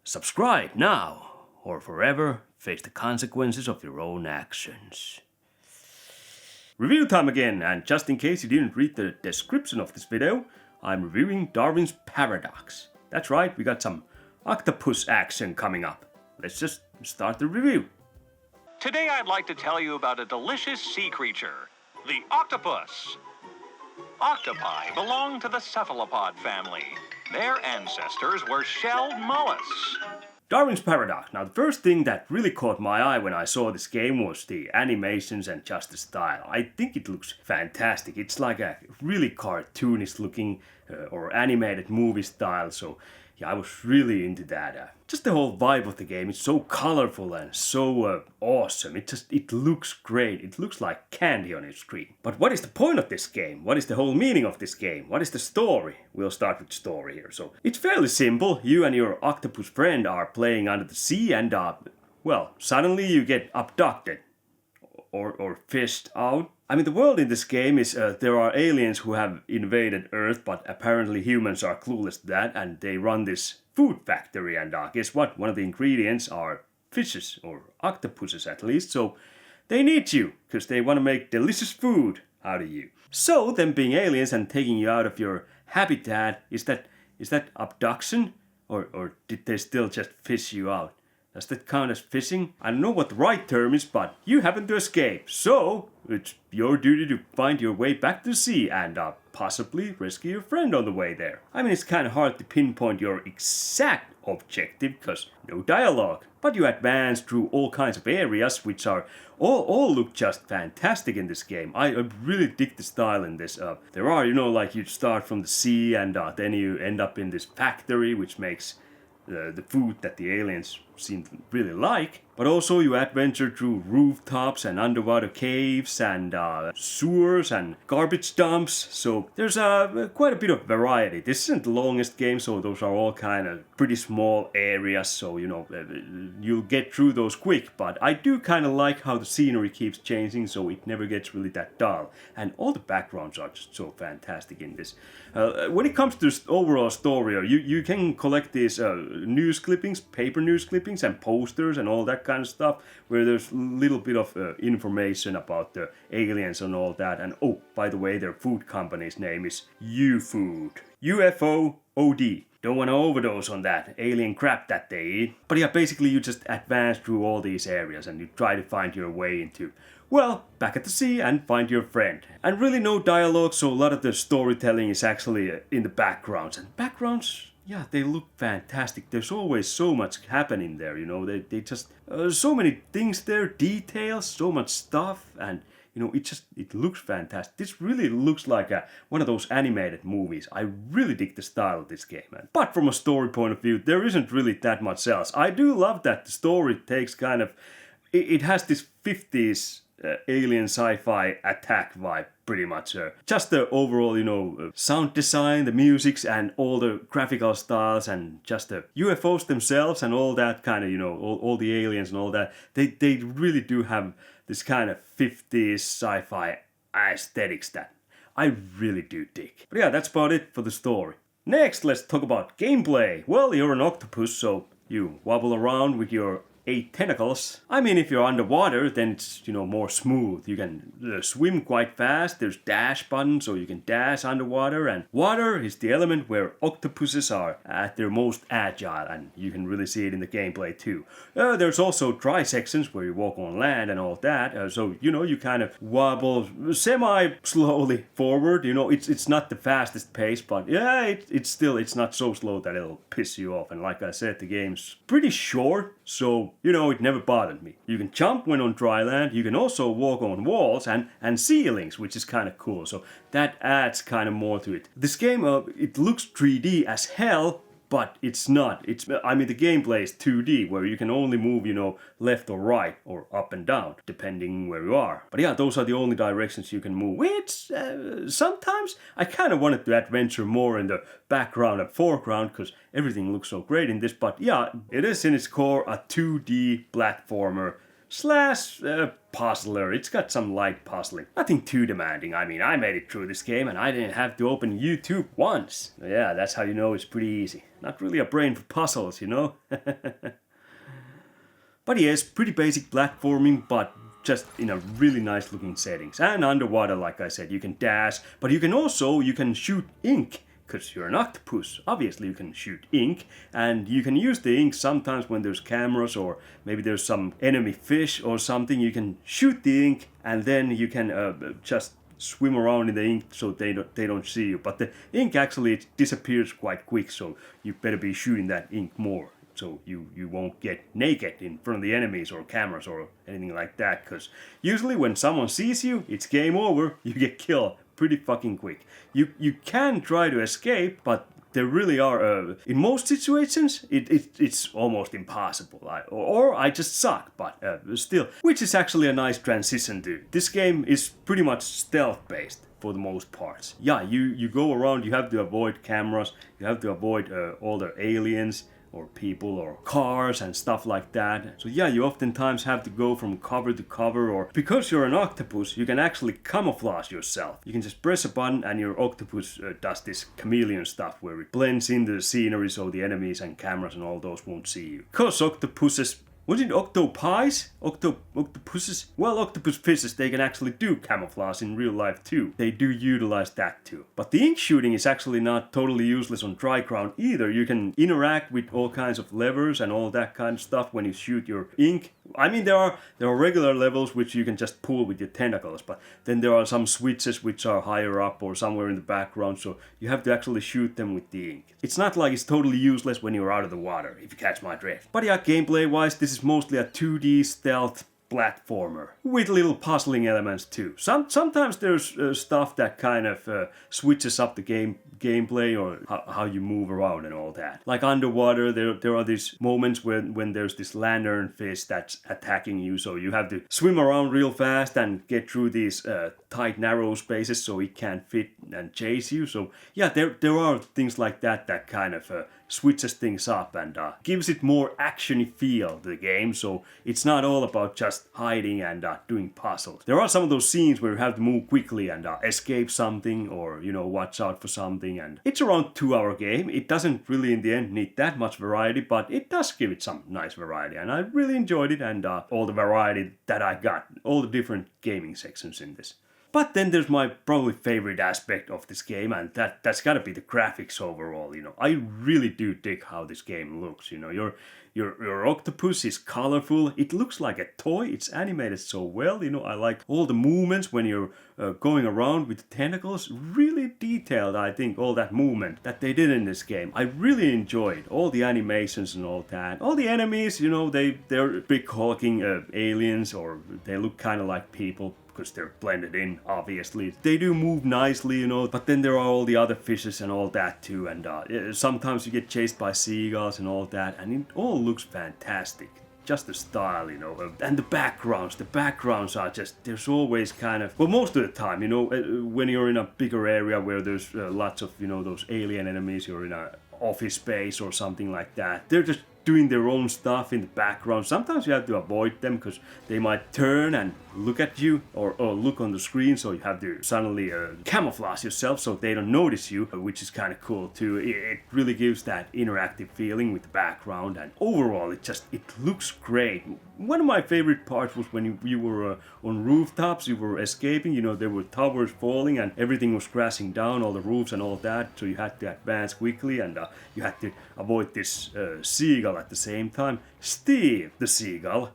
Subscribe now, or forever face the consequences of your own actions. Review time again, and just in case you didn't read the description of this video, I'm reviewing Darwin's Paradox. That's right, we got some octopus action coming up. Let's just start the review. Today I'd like to tell you about a delicious sea creature, the octopus. Octopi belong to the cephalopod family. Their ancestors were shelled mollusks. Darwin's Paradox. Now the first thing that really caught my eye when I saw this game was the animations and just the style. I think it looks fantastic. It's like a really cartoonish looking or animated movie style, so yeah, I was really into that. Just the whole vibe of the game, it's so colorful and so awesome. It looks great. It looks like candy on your screen. But what is the point of this game? What is the whole meaning of this game? What is the story? We'll start with story here. So it's fairly simple. You and your octopus friend are playing under the sea and well, suddenly you get abducted or fished out. I mean, the world in this game is there are aliens who have invaded Earth, but apparently humans are clueless to that, and they run this food factory. And guess what? One of the ingredients are fishes, or octopuses at least. So they need you because they want to make delicious food out of you. So them being aliens and taking you out of your habitat, is that abduction, or did they still just fish you out? Does that count as fishing? I don't know what the right term is, but you happen to escape. So it's your duty to find your way back to the sea and possibly rescue your friend on the way there. I mean, it's kind of hard to pinpoint your exact objective because no dialogue. But you advance through all kinds of areas which are all look just fantastic in this game. I really dig the style in this. There are, like you start from the sea and then you end up in this factory which makes the food that the aliens seem to really like. But also you adventure through rooftops and underwater caves and sewers and garbage dumps. So there's quite a bit of variety. This isn't the longest game, so those are all kind of pretty small areas. So, you'll get through those quick. But I do kind of like how the scenery keeps changing, so it never gets really that dull. And all the backgrounds are just so fantastic in this. When it comes to the overall story, you can collect these news clippings, paper news clippings and posters and all that kind of stuff where there's a little bit of information about the aliens and all that. And oh, by the way, their food company's name is UFood. UFOOD. Don't want to overdose on that alien crap that they eat. But yeah, basically you just advance through all these areas and you try to find your way into, well, back at the sea and find your friend. And really no dialogue, so a lot of the storytelling is actually in the backgrounds. And backgrounds, yeah, they look fantastic. There's always so much happening there, They just so many things there, details, so much stuff, and it looks fantastic. This really looks like one of those animated movies. I really dig the style of this game, man. But from a story point of view, there isn't really that much else. I do love that the story takes kind of, it has this 50s alien sci-fi attack vibe. Pretty much. Just the overall, sound design, the musics, and all the graphical styles, and just the UFOs themselves, and all that kind of, all the aliens and all that. They really do have this kind of 50s sci-fi aesthetics that I really do dig. But yeah, that's about it for the story. Next, let's talk about gameplay. Well, you're an octopus, so you wobble around with your 8 tentacles. I mean, if you're underwater, then it's, more smooth. You can swim quite fast. There's dash buttons, so you can dash underwater. And water is the element where octopuses are at their most agile, and you can really see it in the gameplay too. There's also dry sections where you walk on land and all that. So, you kind of wobble semi-slowly forward. It's not the fastest pace, but yeah, it's not so slow that it'll piss you off. And like I said, the game's pretty short, so it never bothered me. You can jump when on dry land. You can also walk on walls and ceilings, which is kind of cool. So that adds kind of more to it. This game, it looks 3D as hell, but it's not. The gameplay is 2D, where you can only move, left or right, or up and down, depending where you are. But yeah, those are the only directions you can move, which sometimes I kind of wanted to adventure more in the background and foreground, because everything looks so great in this. But yeah, it is in its core a 2D platformer slash puzzler. It's got some light puzzling. Nothing too demanding. I mean, I made it through this game and I didn't have to open YouTube once. Yeah, that's how you know it's pretty easy. Not really a brain for puzzles, you know? But yes, pretty basic platforming, but just in a really nice looking settings. And underwater, like I said, you can dash, but you can shoot ink. Because you're an octopus, obviously you can shoot ink, and you can use the ink sometimes when there's cameras or maybe there's some enemy fish or something. You can shoot the ink and then you can just swim around in the ink so they don't see you. But the ink actually disappears quite quick, so you better be shooting that ink more. So you won't get naked in front of the enemies or cameras or anything like that. Because usually when someone sees you, it's game over, you get killed pretty fucking quick. You can try to escape, but there really are, in most situations, it's almost impossible. Or I just suck, but still. Which is actually a nice transition to. This game is pretty much stealth-based for the most parts. Yeah, you go around, you have to avoid cameras, you have to avoid all the aliens, or people or cars and stuff like that. So yeah, you oftentimes have to go from cover to cover, or because you're an octopus, you can actually camouflage yourself. You can just press a button and your octopus does this chameleon stuff where it blends into the scenery so the enemies and cameras and all those won't see you. Because octopuses, was it octopies? Octopuses? Well, octopus fishes, they can actually do camouflage in real life too. They do utilize that too. But the ink shooting is actually not totally useless on dry ground either. You can interact with all kinds of levers and all that kind of stuff when you shoot your ink. I mean, there are regular levels which you can just pull with your tentacles, but then there are some switches which are higher up or somewhere in the background, so you have to actually shoot them with the ink. It's not like it's totally useless when you're out of the water, if you catch my drift. But yeah, gameplay-wise, this is mostly a 2D stealth platformer with little puzzling elements too. Sometimes there's stuff that kind of switches up the gameplay or how you move around and all that. Like underwater, there are these moments when there's this lantern fish that's attacking you, so you have to swim around real fast and get through these tight narrow spaces so it can't fit and chase you. So yeah, there are things like that kind of switches things up and gives it more action-y feel to the game. So it's not all about just hiding and doing puzzles. There are some of those scenes where you have to move quickly and escape something, or watch out for something. And it's around 2-hour game. It doesn't really in the end need that much variety, but it does give it some nice variety, and I really enjoyed it, and all the variety that I got, all the different gaming sections in this. But then there's my probably favorite aspect of this game, and that's gotta be the graphics overall. I really do dig how this game looks. Your octopus is colorful. It looks like a toy. It's animated so well. I like all the movements when you're going around with the tentacles. Really detailed, I think, all that movement that they did in this game. I really enjoyed all the animations and all that. All the enemies, they're big hulking aliens, or they look kind of like people, because they're blended in, obviously. They do move nicely, but then there are all the other fishes and all that too, and sometimes you get chased by seagulls and all that, and it all looks fantastic. Just the style, and the backgrounds are just, there's always kind of, well, most of the time, when you're in a bigger area where there's lots of, those alien enemies, you're in a office space or something like that, they're just doing their own stuff in the background. Sometimes you have to avoid them because they might turn and look at you or look on the screen, so you have to suddenly camouflage yourself so they don't notice you, which is kind of cool too. It really gives that interactive feeling with the background, and overall it looks great. One of my favorite parts was when you were on rooftops, you were escaping, there were towers falling and everything was crashing down, all the roofs and all that, so you had to advance quickly, and you had to avoid this seagull at the same time. Steve the seagull.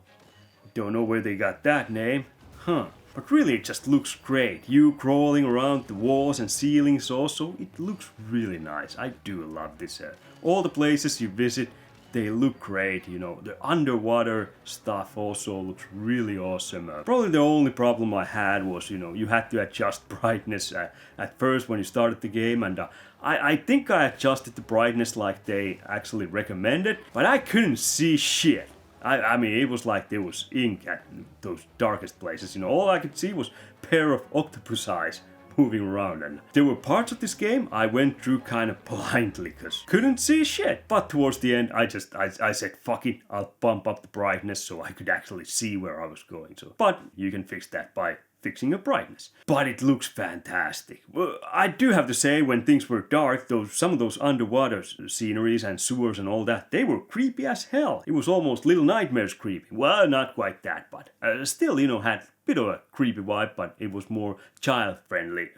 Don't know where they got that name. But really it just looks great. You crawling around the walls and ceilings also, it looks really nice. I do love this. All the places you visit, they look great. The underwater stuff also looks really awesome. Probably the only problem I had was, you had to adjust brightness at first when you started the game, and I think I adjusted the brightness like they actually recommended, but I couldn't see shit. I mean, it was like there was ink at those darkest places. All I could see was a pair of octopus eyes moving around. And there were parts of this game I went through kind of blindly because couldn't see shit. But towards the end, I said, fuck it, I'll bump up the brightness so I could actually see where I was going. So, but you can fix that by fixing your brightness. But it looks fantastic. Well, I do have to say, when things were dark, some of those underwater sceneries and sewers and all that, they were creepy as hell. It was almost Little Nightmares creepy. Well, not quite that, but still, had a bit of a creepy vibe, but it was more child-friendly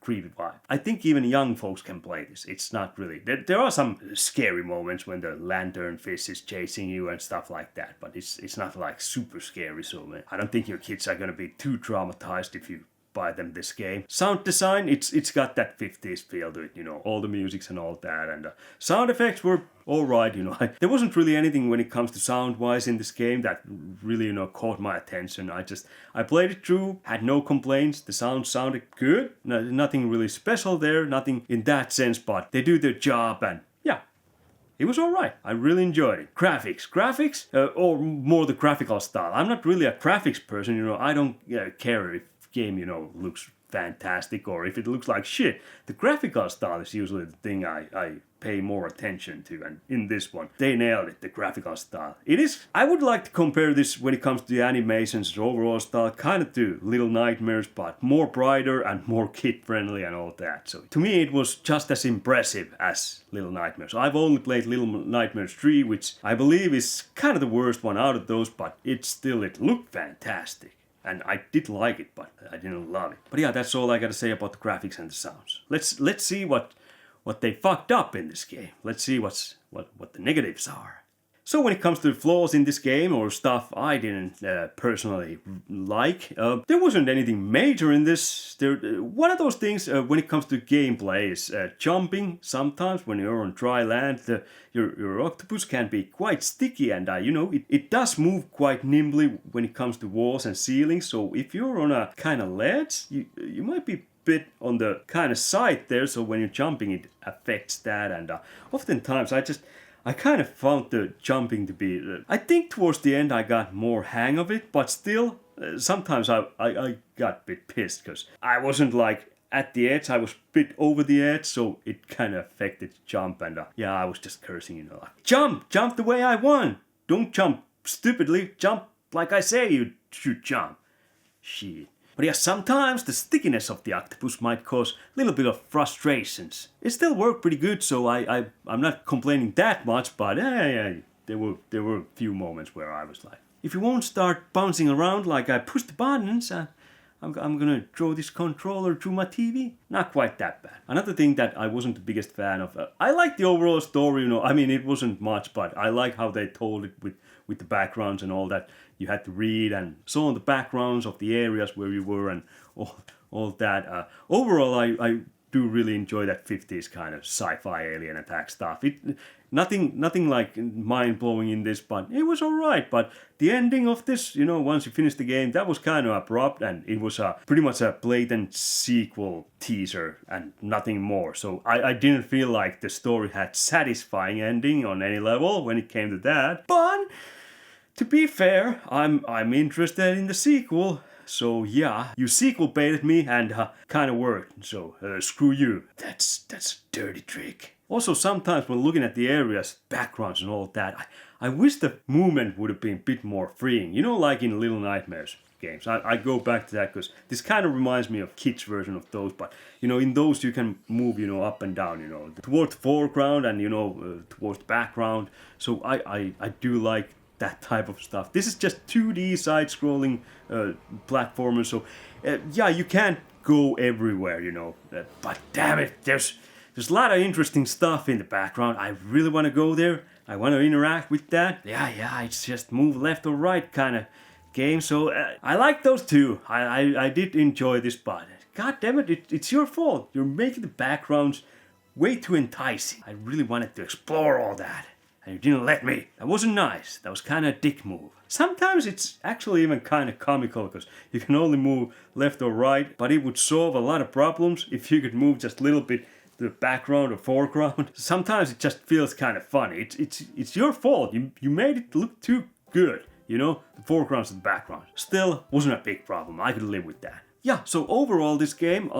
creepy vibe. I think even young folks can play this. It's not really... There are some scary moments when the lanternfish is chasing you and stuff like that, but it's not like super scary, so I don't think your kids are gonna be too traumatized if you buy them this game. Sound design, it's got that 50s feel to it, all the musics and all that, and sound effects were alright, there wasn't really anything when it comes to sound-wise in this game that really, caught my attention. I played it through, had no complaints, the sound sounded good, nothing really special there, nothing in that sense, but they do their job, and yeah, it was alright. I really enjoyed it. Graphics, or more the graphical style. I'm not really a graphics person, I don't care if game, looks fantastic or if it looks like shit. The graphical style is usually the thing I pay more attention to, and in this one, they nailed it, the graphical style. I would like to compare this when it comes to the animations, the overall style, kind of to Little Nightmares, but more brighter and more kid-friendly and all that. So to me, it was just as impressive as Little Nightmares. I've only played Little Nightmares 3, which I believe is kind of the worst one out of those, but it looked fantastic. And I did like it, but I didn't love it. But yeah, that's all I gotta say about the graphics and the sounds. Let's see what they fucked up in this game. Let's see what the negatives are. So when it comes to flaws in this game or stuff I didn't personally like, there wasn't anything major in this. One of those things when it comes to gameplay is jumping. Sometimes when you're on dry land, your octopus can be quite sticky, and it does move quite nimbly when it comes to walls and ceilings. So if you're on a kind of ledge, you might be bit on the kind of side there. So when you're jumping, it affects that, and oftentimes I kind of found the jumping to be... I think towards the end I got more hang of it, but still, sometimes I got a bit pissed because I wasn't like at the edge, I was a bit over the edge, so it kind of affected the jump, and yeah, I was just cursing, like, jump the way I want! Don't jump stupidly, jump like I say you should jump. Shit. But yeah, sometimes the stickiness of the octopus might cause a little bit of frustrations. It still worked pretty good, so I'm not complaining that much, but yeah, there were a few moments where I was like, if you won't start bouncing around like I push the buttons, I'm gonna throw this controller through my TV. Not quite that bad. Another thing that I wasn't the biggest fan of, I like the overall story, I mean, it wasn't much, but I like how they told it with the backgrounds and all that. You had to read and so on the backgrounds of the areas where you were and all that. Overall, I do really enjoy that 50s kind of sci-fi alien attack stuff. Nothing like mind-blowing in this, but it was alright. But the ending of this, once you finish the game, that was kind of abrupt, and it was pretty much a blatant sequel teaser and nothing more. So I didn't feel like the story had satisfying ending on any level when it came to that. But to be fair, I'm interested in the sequel. So yeah, you sequel baited me and kind of worked. So screw you. That's a dirty trick. Also, sometimes when looking at the areas, backgrounds and all that, I wish the movement would have been a bit more freeing. Like in Little Nightmares games. I go back to that because this kind of reminds me of kids' version of those. But in those you can move up and down. Towards the foreground and towards the background. So I do like that type of stuff. This is just 2D side-scrolling platformer, so yeah, you can't go everywhere, but damn it, there's a lot of interesting stuff in the background. I really want to go there. I want to interact with that. Yeah, it's just move left or right kind of game, so I like those too. I did enjoy this, but god damn it, it's your fault. You're making the backgrounds way too enticing. I really wanted to explore all that, and you didn't let me. That wasn't nice. That was kind of a dick move. Sometimes it's actually even kind of comical because you can only move left or right, but it would solve a lot of problems if you could move just a little bit to the background or foreground. Sometimes it just feels kind of funny. It's your fault. You made it look too good, the foregrounds and the background. Still, wasn't a big problem. I could live with that. Yeah, so overall this game,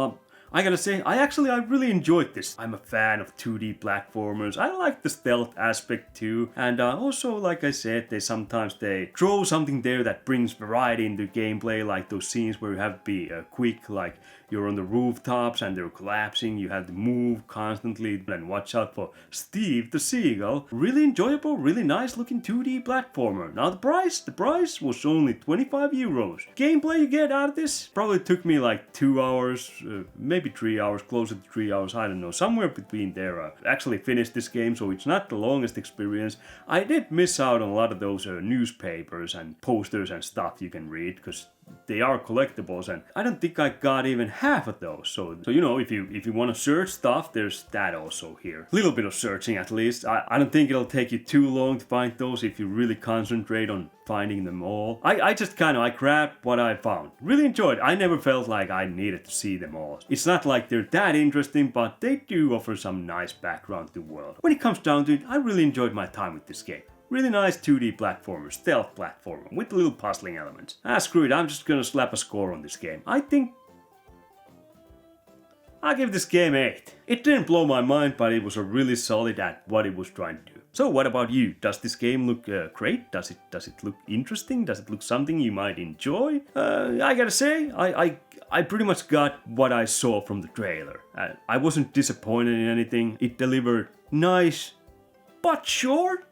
I gotta say, I really enjoyed this. I'm a fan of 2D platformers. I like the stealth aspect too. And also, like I said, they throw something there that brings variety into gameplay, like those scenes where you have to be quick, like you're on the rooftops and they're collapsing, you have to move constantly and watch out for Steve the Seagull. Really enjoyable, really nice looking 2D platformer. Now the price was only 25 euros. Gameplay you get out of this probably took me like 2 hours, maybe 3 hours, closer to 3 hours, I don't know, somewhere between there. I actually finished this game, so it's not the longest experience. I did miss out on a lot of those newspapers and posters and stuff you can read, because they are collectibles, and I don't think I got even half of those. So you know, if you want to search stuff, there's that also here. A little bit of searching at least. I don't think it'll take you too long to find those if you really concentrate on finding them all. I just I grabbed what I found. Really enjoyed. I never felt like I needed to see them all. It's not like they're that interesting, but they do offer some nice background to the world. When it comes down to it, I really enjoyed my time with this game. Really nice 2D platformer, stealth platformer, with little puzzling elements. Screw it, I'm just gonna slap a score on this game. I think I'll give this game 8. It didn't blow my mind, but it was a really solid at what it was trying to do. So what about you? Does this game look great? Does it look interesting? Does it look something you might enjoy? I gotta say, I pretty much got what I saw from the trailer. I wasn't disappointed in anything. It delivered nice, but short,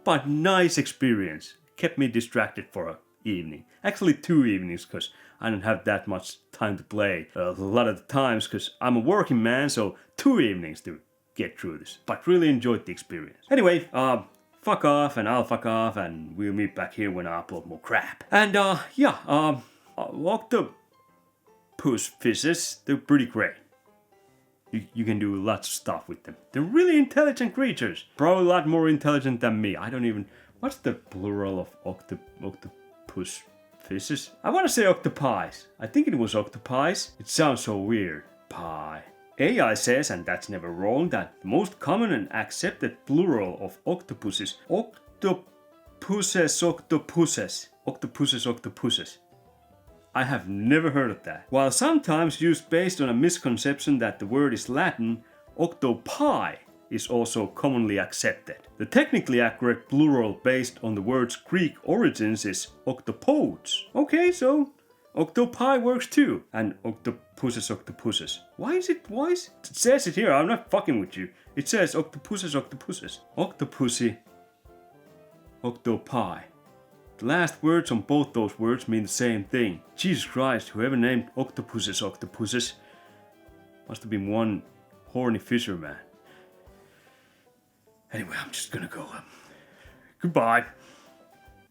but nice experience. Kept me distracted for an evening. Actually 2 evenings, because I don't have that much time to play a lot of the times, because I'm a working man, so 2 evenings to get through this. But really enjoyed the experience. Anyway, fuck off, and I'll fuck off, and we'll meet back here when I upload more crap. And octopus fishes, they're pretty great. You can do lots of stuff with them. They're really intelligent creatures. Probably a lot more intelligent than me. I don't even... What's the plural of octopus fishes? I want to say octopies. I think it was octopies. It sounds so weird. Pie. AI says, and that's never wrong, that the most common and accepted plural of octopus is octopuses. I have never heard of that. While sometimes used based on a misconception that the word is Latin, octopi is also commonly accepted. The technically accurate plural based on the word's Greek origins is octopodes. Okay, so octopi works too. And octopuses. Why is it? It says it here, I'm not fucking with you. It says octopuses. Octopussy, octopi. The last words on both those words mean the same thing. Jesus Christ, whoever named octopuses must have been one horny fisherman. Anyway, I'm just gonna go. Goodbye.